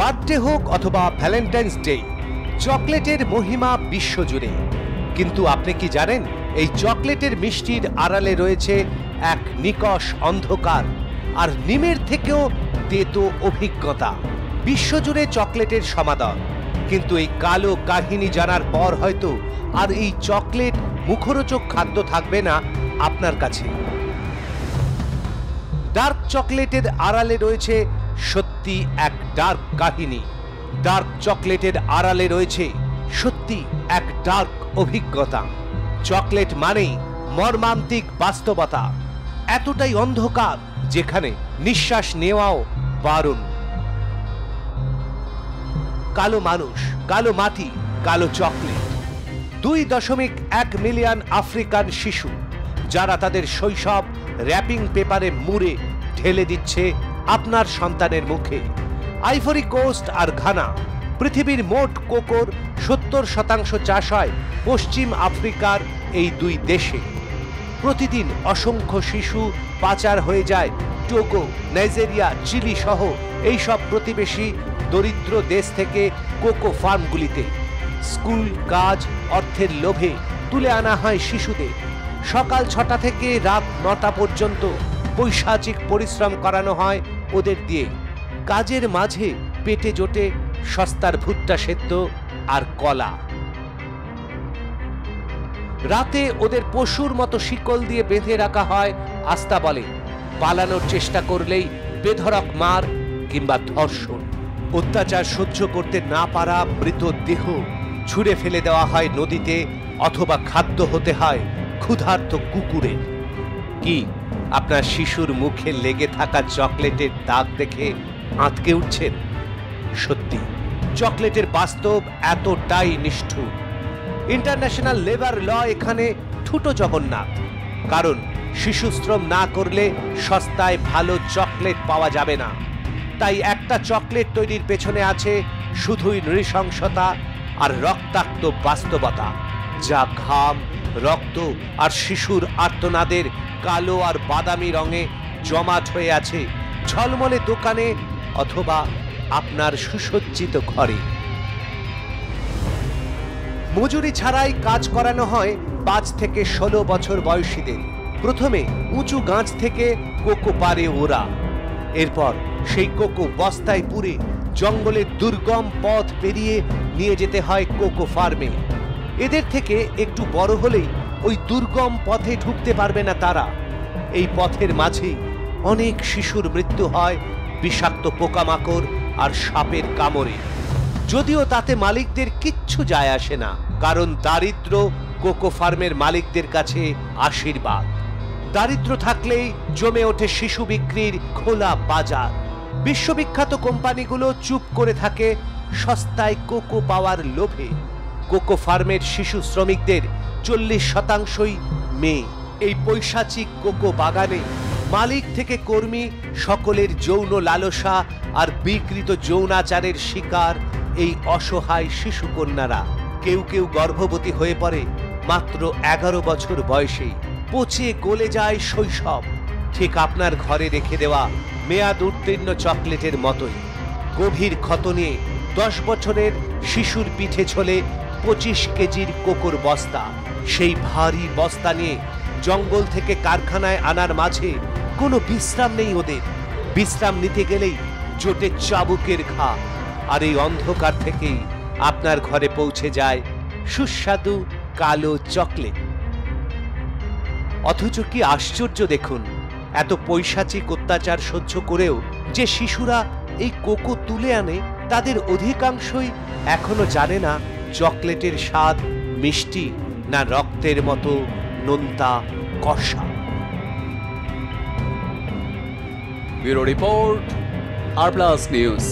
Birthday হোক অথবা Valentine's day, চকলেটের মহিমা বিশ্বজুড়ে। কিন্তু আপনি কি জানেন এই চকলেটের মিষ্টির আড়ালে রয়েছে এক নিকষ অন্ধকার আর নিমের থেকেও তেতো অভিজ্ঞতা। বিশ্বজুড়ে চকলেটের সমাদর, কিন্তু এই কালো কাহিনী জানার পর হয়তো আর এই চকলেট মুখরোচক খাদ্য থাকবে না আপনার কাছে। ডার্ক চকলেটের আড়ালে রয়েছে সত্যি এক ডার্ক কাহিনী। ডার্ক চকলেটের আড়ালে রয়েছে সত্যি এক ডার্ক অভিজ্ঞতা। চকলেট মানেই মর্মান্তিক বাস্তবতা, এতটাই অন্ধকার যেখানে নিঃশ্বাস নেওয়াও বারণ। কালো মানুষ, কালো মাটি, কালো চকলেট। 2.1 মিলিয়ন আফ্রিকান শিশু যারা তাদের শৈশব র্যাপিং পেপারে মুড়ে ঢেলে দিচ্ছে আপনার সন্তানের মুখে। আইভরি কোস্ট আর ঘানা, পৃথিবীর মোট কোকোর 70% চাষ হয় পশ্চিম আফ্রিকার এই দুই দেশে। প্রতিদিন অসংখ্য শিশু পাচার হয়ে যায় টোগো, নাইজেরিয়া, চিলি সহ এইসব প্রতিবেশী দরিদ্র দেশ থেকে কোকো ফার্মগুলিতে। স্কুল, কাজ, অর্থের লোভে তুলে আনা হয় শিশুদের। সকাল 6টা থেকে রাত 9টা পর্যন্ত পৈশাচিক পরিশ্রম করানো হয় ওদের দিয়ে। কাজের মাঝে পেটে জোটে সস্তার ভুট্টা সেদ্ধ আর কলা। রাতে ওদের পশুর মতো শিকল দিয়ে বেঁধে রাখা হয় আস্তা বলে। পালানোর চেষ্টা করলেই বেধড়ক মার কিংবা ধর্ষণ। অত্যাচার সহ্য করতে না পারা মৃত দেহ ছুঁড়ে ফেলে দেওয়া হয় নদীতে, অথবা খাদ্য হতে হয় ক্ষুধার্ত কুকুরের। কি আপনার শিশুর মুখে লেগে থাকা চকলেটের দাগ দেখে আঁতকে উঠছেন? সত্যি চকলেটের বাস্তব এতটাই নিষ্ঠুর। ইন্টারন্যাশনাল লেবার ল এখানে ঠুটো জগন্নাথ। কারণ শিশু শ্রম না করলে সস্তায় ভালো চকলেট পাওয়া যাবে না। তাই একটা চকলেট তৈরির পেছনে আছে শুধুই নৃশংসতা আর রক্তাক্ত বাস্তবতা, যা ঘাম, রক্ত আর শিশুর আর্তনাদের কালো আর বাদামি রঙে জমাট হয়ে আছে ঝলমলে দোকানে অথবা আপনার সুসজ্জিত ঘরে। মজুরি ছাড়াই কাজ করানো হয় 5 থেকে 16 বছর বয়সীদের। প্রথমে উঁচু গাছ থেকে কোকো পারে ওরা, এরপর সেই কোকো বস্তায় পুরে জঙ্গলের দুর্গম পথ পেরিয়ে নিয়ে যেতে হয় কোকো ফার্মে। এদের থেকে একটু বড় হলেই ওই দুর্গম পথে ঢুকতে পারবে না তারা। এই পথের মাঝে অনেক শিশুর মৃত্যু হয় বিষাক্ত পোকামাকড় আর সাপের কামড়ে। যদিও তাতে মালিকদের কিচ্ছু যায় আসে না, কারণ দারিদ্র কোকো ফার্মের মালিকদের কাছে আশীর্বাদ। দারিদ্র থাকলেই জমে ওঠে শিশু বিক্রির খোলা বাজার। বিশ্ববিখ্যাত কোম্পানিগুলো চুপ করে থাকে সস্তায় কোকো পাওয়ার লোভে। কোকো ফার্মের শিশু শ্রমিকদের 40%ই মেয়ে। এই পৈশাচিক কোকো বাগানে মালিক থেকে কর্মী সকলের যৌন লালসা আর বিকৃত যৌনাচারের শিকার এই অসহায় শিশু কন্যারা। কেউ কেউ গর্ভবতী হয়ে পড়ে মাত্র 11 বছর বয়সেই। পচে গলে যায় শৈশব, ঠিক আপনার ঘরে রেখে দেওয়া মেয়াদ উত্তীর্ণ চকলেটের মতোই। গভীর ক্ষত নিয়ে 10 বছরের শিশুর পিঠে ঝোলে 25 কেজির কোকোর বস্তা। সেই ভারী বস্তা নিয়ে জঙ্গল থেকে কারখানায় আনার মাঝে কোনো বিশ্রাম নেই ওদের। বিশ্রাম নিতে গেলেই জোটে চাবুকের ঘা। আর এই অন্ধকার থেকেই আপনার ঘরে পৌঁছে যায় সুস্বাদু কালো চকলেট। অথচ কি আশ্চর্য দেখুন, এত পৈশাচিক অত্যাচার সহ্য করেও যে শিশুরা এই কোকো তুলে আনে, তাদের অধিকাংশই এখনো জানে না চকলেটের স্বাদ মিষ্টি না রক্তের মতো নোনতা কষা। ব্যুরো রিপোর্ট, আর প্লাস নিউজ।